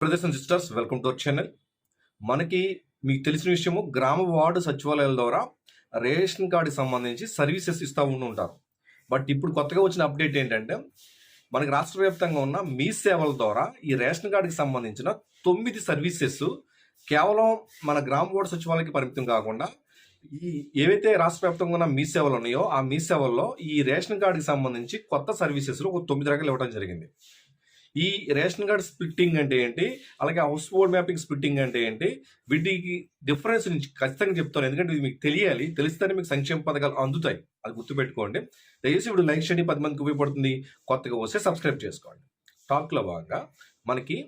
Brothers and sisters, welcome to our channel. మనకి మీకు తెలిసిన విషయము, గ్రామ వార్డు సచివాలయాల ద్వారా రేషన్ కార్డుకి సంబంధించి సర్వీసెస్ ఇస్తూ ఉంటారు. బట్ ఇప్పుడు కొత్తగా వచ్చిన అప్డేట్ ఏంటంటే, మనకి రాష్ట్ర వ్యాప్తంగా ఉన్న మీ సేవల ద్వారా ఈ రేషన్ కార్డుకి సంబంధించిన 9 సర్వీసెస్ కేవలం మన గ్రామ వార్డు సచివాలయానికి పరిమితం కాకుండా ఈ ఏవైతే రాష్ట్ర వ్యాప్తంగా ఉన్న మీ సేవలు ఉన్నాయో ఆ మీ సేవల్లో ఈ రేషన్ కార్డుకి సంబంధించి కొత్త సర్వీసెస్లో ఒక 9 రకాలు ఇవ్వడం జరిగింది. ఈ రేషన్ కార్డ్ స్ప్లిట్టింగ్ అంటే ఏంటి, అలాగే హౌస్ హోల్డ్ మ్యాపింగ్ స్ప్లిట్టింగ్ అంటే ఏంటి, వీటికి డిఫరెన్స్ నుంచి ఖచ్చితంగా చెప్తాను. ఎందుకంటే ఇది మీకు తెలియాలి, తెలిస్తేనే మీకు సంక్షేమ పథకాలు అందుతాయి. అది గుర్తుపెట్టుకోండి. దయచేసి ఇప్పుడు లైక్ చేయండి, 10 మందికి ఉపయోగపడుతుంది. కొత్తగా వస్తే సబ్స్క్రైబ్ చేసుకోండి. టాక్లో భాగంగా మనకి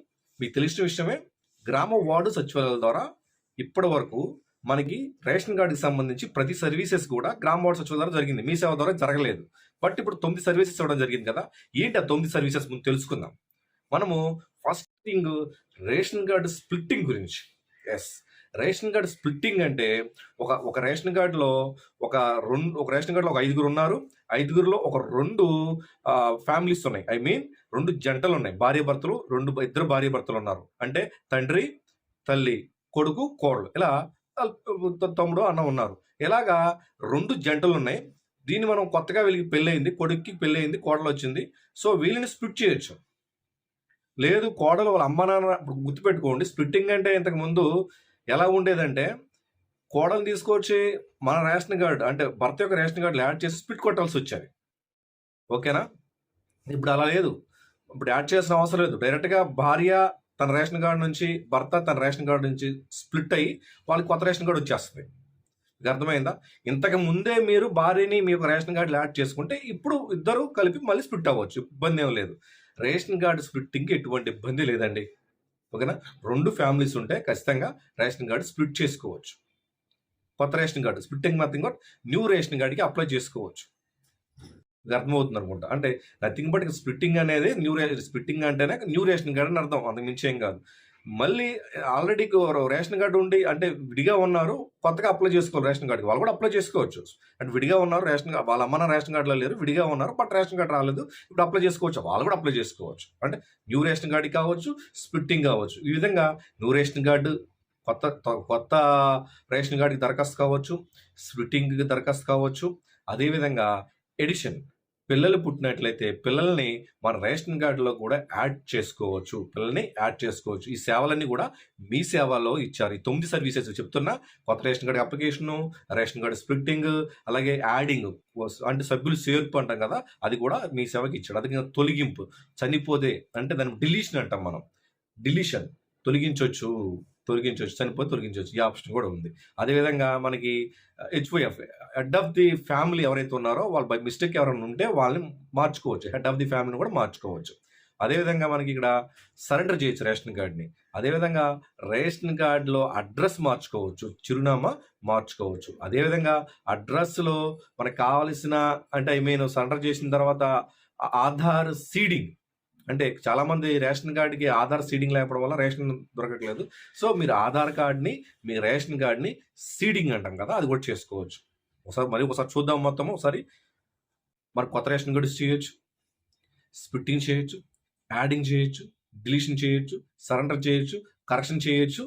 మీకు తెలిసిన విషయమే, గ్రామ వార్డు సచివాలయాల ద్వారా ఇప్పటి వరకు మనకి రేషన్ కార్డుకి సంబంధించి ప్రతి సర్వీసెస్ కూడా గ్రామ వార్డు సచివాలయం ద్వారా జరిగింది, మీ సేవ ద్వారా జరగలేదు. బట్ ఇప్పుడు 9 సర్వీసెస్ ఇవ్వడం జరిగింది కదా. ఏంటి ఆ 9 సర్వీసెస్ ముందు తెలుసుకుందాం. మనము first thing ration card splitting గురించి. రేషన్ కార్డు స్ప్లిట్టింగ్ అంటే ఒక రేషన్ కార్డులో ఒక రేషన్ కార్డులో ఒక 5గురు ఉన్నారు. 5గురిలో ఒక 2 ఫ్యామిలీస్ ఉన్నాయి. ఐ మీన్ 2 జంటలు ఉన్నాయి, భార్య భర్తలు. ఇద్దరు భార్య భర్తలు ఉన్నారు. అంటే తండ్రి, తల్లి, కొడుకు, కోడలు, ఇలా తమ్ముడు, అన్న ఉన్నారు. ఇలాగా 2 జంటలు ఉన్నాయి. దీన్ని మనం కొత్తగా వీళ్ళకి పెళ్ళయింది, కొడుక్కి పెళ్ళయింది, కోడలు వచ్చింది. సో వీళ్ళని స్ప్లిట్ చేయొచ్చు. లేదు కోడలు వాళ్ళ అమ్మ నాన్న, గుర్తుపెట్టుకోండి, స్ప్లిట్టింగ్ అంటే ఇంతకు ముందు ఎలా ఉండేదంటే, కోడలు తీసుకొచ్చి మన రేషన్ కార్డు అంటే భర్త యొక్క రేషన్ కార్డులు యాడ్ చేసి స్ప్లిట్ కొట్టాల్సి వచ్చేది. ఓకేనా? ఇప్పుడు అలా లేదు. ఇప్పుడు యాడ్ చేసిన అవసరం లేదు. డైరెక్ట్గా భార్య తన రేషన్ కార్డు నుంచి, భర్త తన రేషన్ కార్డు నుంచి స్ప్లిట్ అయ్యి వాళ్ళకి కొత్త రేషన్ కార్డు వచ్చేస్తుంది. ఇది అర్థమైందా? ఇంతకు ముందే మీరు భార్యని మీ యొక్క రేషన్ కార్డులు యాడ్ చేసుకుంటే ఇప్పుడు ఇద్దరు కలిపి మళ్ళీ స్ప్లిట్ అవ్వచ్చు, ఇబ్బంది ఏం లేదు. రేషన్ కార్డు స్ప్లిట్టింగ్కి ఎటువంటి ఇబ్బంది లేదండి. ఓకేనా? 2 ఫ్యామిలీస్ ఉంటే ఖచ్చితంగా రేషన్ కార్డు స్ప్లిట్ చేసుకోవచ్చు. కొత్త ration card splitting nothing but new ration కార్డుకి అప్లై చేసుకోవచ్చు. ఇది అర్థమవుతుంది అనుకుంటా. అంటే నథింగ్ బట్ స్ప్లిట్టింగ్ అనేది స్ప్లిట్టింగ్ అంటేనే న్యూ రేషన్ కార్డు అని అర్థం, అంతకు మించి ఏం కాదు. మళ్ళీ ఆల్రెడీ రేషన్ కార్డు ఉండి అంటే విడిగా ఉన్నారు, కొత్తగా అప్లై చేసుకోవాలి రేషన్ కార్డుకి, వాళ్ళు కూడా అప్లై చేసుకోవచ్చు. అంటే విడిగా ఉన్నారు, వాళ్ళ అమ్మ రేషన్ కార్డులో లేరు, విడిగా ఉన్నారు, బట్ రేషన్ కార్డు రాలేదు, ఇప్పుడు అప్లై చేసుకోవచ్చు, వాళ్ళు కూడా అప్లై చేసుకోవచ్చు. అంటే న్యూ రేషన్ కార్డుకి కావచ్చు, స్ప్లిట్టింగ్ కావచ్చు. ఈ విధంగా న్యూ రేషన్ కార్డు, కొత్త రేషన్ కార్డుకి దరఖాస్తు కావచ్చు, స్ప్లిట్టింగ్కి దరఖాస్తు కావచ్చు. అదేవిధంగా ఎడిషన్, పిల్లలు పుట్టినట్లయితే పిల్లల్ని మన రేషన్ కార్డులో కూడా యాడ్ చేసుకోవచ్చు. ఈ సేవలన్నీ కూడా మీ సేవలో ఇచ్చారు. ఈ 9 సర్వీసెస్ చెప్తున్నా. కొత్త ration card application, ration card splitting, అలాగే యాడింగ్ అంటే సభ్యులు చేర్పు అంటాం కదా, అది కూడా మీ సేవకి ఇచ్చాడు. అది తొలగింపు, చనిపోతే అంటే దాన్ని డిలీషన్ అంటాం మనం. డిలీషన్ తొలగించవచ్చు, చనిపోతే తొలగించవచ్చు. ఈ ఆప్షన్ కూడా ఉంది. అదేవిధంగా మనకి HYF, head of the family ఎవరైతే ఉన్నారో వాళ్ళు బై మిస్టేక్ ఎవరైనా ఉంటే వాళ్ళని మార్చుకోవచ్చు, హెడ్ ఆఫ్ ది ఫ్యామిలీని కూడా మార్చుకోవచ్చు. అదేవిధంగా మనకి ఇక్కడ సరెండర్ చేయొచ్చు రేషన్ కార్డుని. అదేవిధంగా రేషన్ కార్డులో అడ్రస్ మార్చుకోవచ్చు, చిరునామా మార్చుకోవచ్చు. అదేవిధంగా అడ్రస్లో మనకు కావలసిన అంటే ఐ మీన్ సరెండర్ చేసిన తర్వాత ఆధార్ సీడింగ్, అంటే చాలామంది రేషన్ కార్డుకి ఆధార్ సీడింగ్ లేకపోవడం వల్ల రేషన్ దొరకట్లేదు. సో మీరు ఆధార్ కార్డ్ని, మీ రేషన్ కార్డ్ని సీడింగ్ అంటాం కదా, అది కూడా చేసుకోవచ్చు. ఒకసారి చూద్దాం మొత్తము. ఒకసారి మరి కొత్త రేషన్ కార్డు చేయొచ్చు, స్ప్లిట్టింగ్ చేయొచ్చు, యాడింగ్ చేయొచ్చు, డిలీషన్ చేయొచ్చు, సరెండర్ చేయొచ్చు, కరెక్షన్ చేయొచ్చు,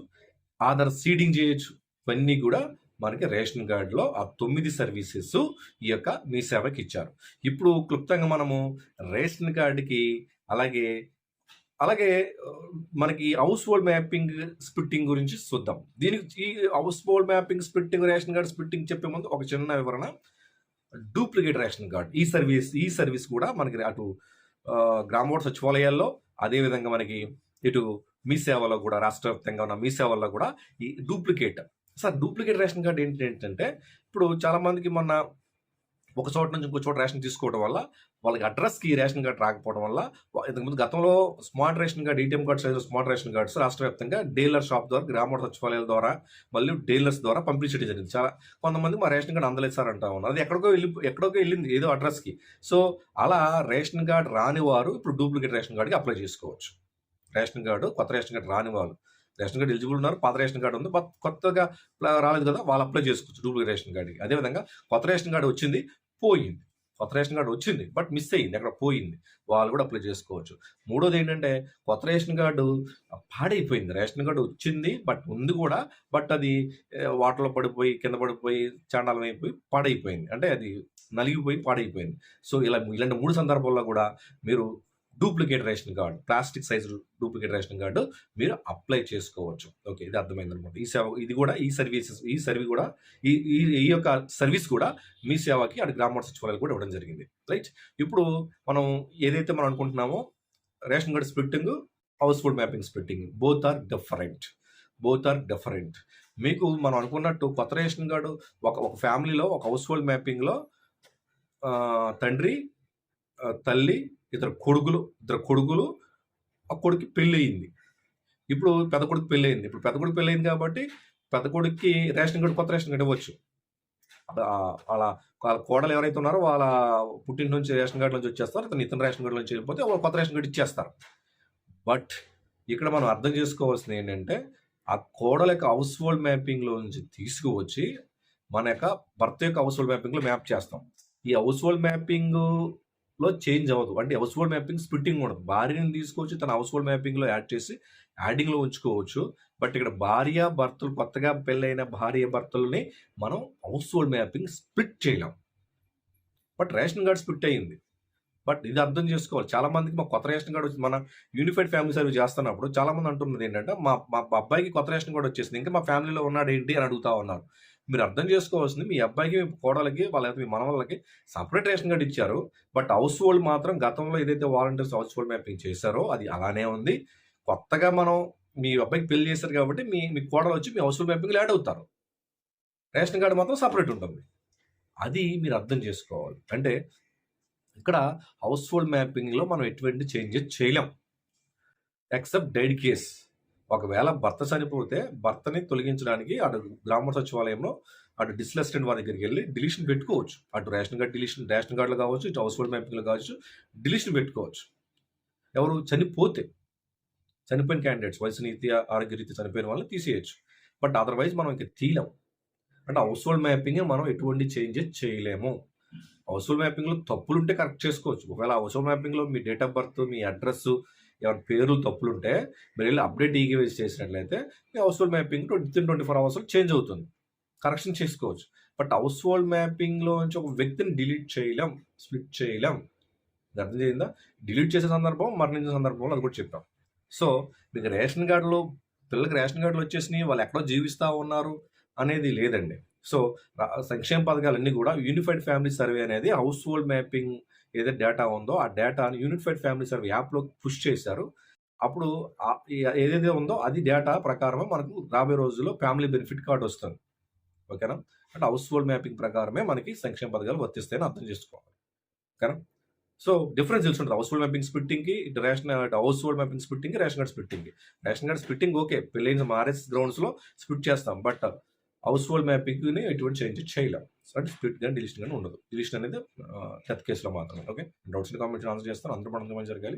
ఆధార్ సీడింగ్ చేయొచ్చు. ఇవన్నీ కూడా మనకి రేషన్ కార్డులో ఆ 9 సర్వీసెస్ ఈ యొక్క మీ సేవకి ఇచ్చారు. ఇప్పుడు క్లుప్తంగా మనము రేషన్ కార్డుకి అలాగే మనకి హౌస్ హోల్డ్ మ్యాపింగ్ స్ప్లిట్టింగ్ గురించి చూద్దాం. ఈ house hold mapping splitting, ration card splitting చెప్పే ముందు ఒక చిన్న వివరణ. డూప్లికేట్ రేషన్ కార్డు ఈ సర్వీస్ కూడా మనకి అటు గ్రామ వార్డు సచివాలయాల్లో, అదేవిధంగా మనకి ఇటు మీ సేవలో కూడా, రాష్ట్ర వ్యాప్తంగా ఉన్న మీ సేవల్లో కూడా ఈ డూప్లికేట్ రేషన్ కార్డు ఏంటంటే, ఇప్పుడు చాలా మందికి మొన్న ఒక చోట నుంచి ఇంకో చోట రేషన్ తీసుకోవడం వల్ల వాళ్ళకి అడ్రస్కి రేషన్ కార్డు రాకపోవడం వల్ల, ఇంతకుముందు గతంలో smart ration card, ATM card size smart ration cards రాష్ట్ర వ్యాప్తంగా డీలర్ షాప్ ద్వారా, గ్రామ వార్డు సచివాలయాల ద్వారా, మళ్ళీ డీలర్స్ ద్వారా పంపిణీ చేయడం జరిగింది. చాలా కొంతమంది మా రేషన్ కార్డు అందలేదు సార్ అంటా ఉన్నారు. అది ఎక్కడికో వెళ్ళింది ఏదో అడ్రస్కి. సో అలా రేషన్ కార్డు రాని వారు ఇప్పుడు డూప్లికేట్ రేషన్ కార్డుకి అప్లై చేసుకోవచ్చు. కొత్త రేషన్ కార్డు రాని వాళ్ళు, రేషన్ కార్డు ఎలిజిబుల్ ఉన్నారు, పాత రేషన్ కార్డు ఉంది, కొత్తగా రాలేదు కదా, వాళ్ళు అప్లై చేసుకోవచ్చు డూప్లికేట్ రేషన్ కార్డుకి. అదేవిధంగా కొత్త రేషన్ కార్డు వచ్చింది, పోయింది, కొత్త రేషన్ కార్డు వచ్చింది. బట్ మిస్ అయింది. ఎక్కడ పోయింది. వాళ్ళు కూడా అప్లై చేసుకోవచ్చు. మూడోది ఏంటంటే కొత్త రేషన్ కార్డు పాడైపోయింది. రేషన్ కార్డు వచ్చింది. బట్ ఉంది కూడా. బట్ అది వాటర్‌లో పడిపోయి, కింద పడిపోయి, చాండాలం అయిపోయి పాడైపోయింది. అంటే అది నలిగిపోయి పాడైపోయింది. సో, ఇలాంటి 3 సందర్భాల్లో కూడా మీరు duplicate ration card, plastic size duplicate ration card మీరు అప్లై చేసుకోవచ్చు. ఓకే. ఇది అర్థమైందనమాట. ఇది కూడా ఈ సర్వీస్ కూడా ఈ యొక్క సర్వీస్ కూడా మీ సేవకి అటు గ్రామ వార్డు సచివాలయాలు కూడా ఇవ్వడం జరిగింది. రైట్. ఇప్పుడు మనం ఏదైతే మనం అనుకుంటున్నామో ration card splitting, household mapping splitting both are different. మీకు మనం అనుకున్నట్టు కొత్త రేషన్ కార్డు ఒక ఫ్యామిలీలో ఒక హౌస్ హోల్డ్ మ్యాపింగ్‌లో తండ్రి, తల్లి, ఇద్దరు కొడుకులు, ఆ కొడుక్కి పెళ్ళయింది. ఇప్పుడు పెద్ద కొడుకు పెళ్ళయింది కాబట్టి పెద్ద కొడుక్కి రేషన్ కార్డు, కొత్త రేషన్ కార్డు ఇవ్వచ్చు. వాళ్ళ కోడలు ఎవరైతే ఉన్నారో వాళ్ళ పుట్టింటి నుంచి రేషన్ కార్డు నుంచి వచ్చేస్తారు. ఇతను రేషన్ కార్డు నుంచి వెళ్ళిపోతే వాళ్ళు కొత్త రేషన్ కార్డు ఇచ్చేస్తారు. బట్ ఇక్కడ మనం అర్థం చేసుకోవాల్సింది ఏంటంటే ఆ కోడల యొక్క హౌస్ హోల్డ్ మ్యాపింగ్లో నుంచి తీసుకువచ్చి మన యొక్క భర్త యొక్క హౌస్ హోల్డ్ మ్యాపింగ్లో మ్యాప్ చేస్తాం. ఈ హౌస్ హోల్డ్ మ్యాపింగ్లో చేంజ్ అవ్వదు. అంటే హౌస్ హోల్డ్ మ్యాపింగ్ స్ప్లిట్టింగ్ ఉండదు. భార్యని తీసుకొచ్చి తన హౌస్ హోల్డ్ మ్యాపింగ్లో యాడ్ చేసి యాడింగ్లో ఉంచుకోవచ్చు. బట్ ఇక్కడ భర్తలు కొత్తగా పెళ్ళైన భార్య భర్తలని మనం హౌస్ హోల్డ్ మ్యాపింగ్ స్ప్లిట్ చేయలేం. బట్ రేషన్ కార్డ్ స్ప్లిట్ అయ్యింది. బట్ ఇది అర్థం చేసుకోవాలి. చాలా మందికి మా కొత్త రేషన్ కార్డు వచ్చి మన యూనిఫైడ్ ఫ్యామిలీ సర్వీస్ చేస్తున్నప్పుడు చాలా మంది అంటున్నది ఏంటంటే మా అబ్బాయికి కొత్త రేషన్ కార్డు వచ్చేసింది, ఇంకా మా ఫ్యామిలీలో ఉన్నాడు ఏంటి అని అడుగుతా ఉన్నారు. మీరు అర్థం చేసుకోవాల్సింది మీ అబ్బాయికి, మీ కోడలకి, వాళ్ళకి, మీ మనవళ్ళకి సపరేట్ రేషన్ కార్డు ఇచ్చారు. బట్ హౌస్ హోల్డ్ మాత్రం గతంలో ఏదైతే వాలంటీర్స్ హౌస్ హోల్డ్ మ్యాపింగ్ చేశారో అది అలానే ఉంది. కొత్తగా మనం మీ అబ్బాయికి పెళ్లి చేశారు కాబట్టి మీ కోడలు వచ్చి మీ హౌస్ హోల్డ్ మ్యాపింగ్లో యాడ్ అవుతారు. రేషన్ కార్డు మాత్రం సపరేట్ ఉంటుంది. అది మీరు అర్థం చేసుకోవాలి. అంటే ఇక్కడ హౌస్ హోల్డ్ మ్యాపింగ్లో మనం ఎటువంటి చేంజెస్ చేయలేం ఎక్సెప్ట్ డెడ్ కేస్. ఒకవేళ భర్త చనిపోతే భర్తని తొలగించడానికి అటు గ్రామ సచివాలయంలో అటు డిస్టిల్ అసిస్టెంట్ వారి దగ్గరికి వెళ్ళి డిలీషన్ పెట్టుకోవచ్చు. అటు రేషన్ కార్డులో కావచ్చు, ఇటు హౌస్ హోల్డ్ మ్యాపింగ్లో కావచ్చు, డిలీషన్ పెట్టుకోవచ్చు. ఎవరు చనిపోయిన క్యాండిడేట్స్ వయసు రీత్యా, ఆరోగ్య రీత్యా చనిపోయిన వాళ్ళని తీసేయచ్చు. బట్ అదర్వైజ్ మనం ఇంకా తీయలేం. అంటే హౌస్ హోల్డ్ మ్యాపింగ్ మనం ఎటువంటి చేంజెస్ చేయలేము. హౌస్ హోల్డ్ మ్యాపింగ్లో తప్పులు ఉంటే కరెక్ట్ చేసుకోవచ్చు. ఒకవేళ హౌస్ హోల్డ్ మ్యాపింగ్లో మీ డేట్ ఆఫ్ బర్త్, మీ అడ్రస్, ఏమైనా పేర్లు తప్పులుంటే మీరు వెళ్ళి అప్డేట్ ఈకేవైసీ చేసినట్లయితే మీ హౌస్ హోల్డ్ మ్యాపింగ్ 24 అవర్స్లో చేంజ్ అవుతుంది. కరెక్షన్ చేసుకోవచ్చు. బట్ హౌస్ హోల్డ్ మ్యాపింగ్లో నుంచి ఒక వ్యక్తిని డిలీట్ చేయలేం, స్ప్లిట్ చేయలేం. అర్థం చేయిందా? డిలీట్ చేసే సందర్భం, మరణించిన సందర్భంలో అది కూడా చెప్పాం. సో మీకు పిల్లలకి రేషన్ కార్డులు వచ్చేసినాయి, వాళ్ళు ఎక్కడో జీవిస్తూ ఉన్నారు అనేది లేదండి. సో సంక్షేమ పథకాలన్నీ కూడా యూనిఫైడ్ ఫ్యామిలీ సర్వే అనేది హౌస్ హోల్డ్ మ్యాపింగ్ ఏదైతే డేటా ఉందో ఆ డేటాని యూనిఫైడ్ ఫ్యామిలీ సర్వే యాప్లో పుష్ చేశారు. అప్పుడు ఏదైతే ఉందో అది డేటా ప్రకారమే మనకు రాబోయే రోజుల్లో ఫ్యామిలీ బెనిఫిట్ కార్డు వస్తుంది. ఓకేనా? అంటే హౌస్ హోల్డ్ మ్యాపింగ్ ప్రకారమే మనకి సంక్షేమ పథకాలు వర్తిస్తాయని అర్థం చేసుకోవాలి. ఓకేనా? సో డిఫరెన్స్ తెలుసుంటుంది హౌస్ హోల్డ్ మ్యాపింగ్ స్ప్లిట్టింగ్కి, హౌస్ హోల్డ్ మ్యాపింగ్ స్ప్లిట్టింగ్కి, రేషన్ కార్డ్ స్ప్లిట్టింగ్ ఓకే, పెళ్ళైన మ్యారేజ్ గ్రౌండ్స్లో స్ప్లిట్ చేస్తాం. బట్ హౌస్ హోల్డ్ మ్యాపింగ్ని ఎటువంటి చేంజ్ చేయలేం. అంటే స్ప్లిట్ కానీ డిలీషన్ కానీ ఉండదు. డిలీషన్ అనేది డెత్ కేసులో మాత్రమే. ఓకే. డౌట్స్ కామెంట్ ఆన్సర్ చేస్తాను. అందరూ మనం జరగాలి.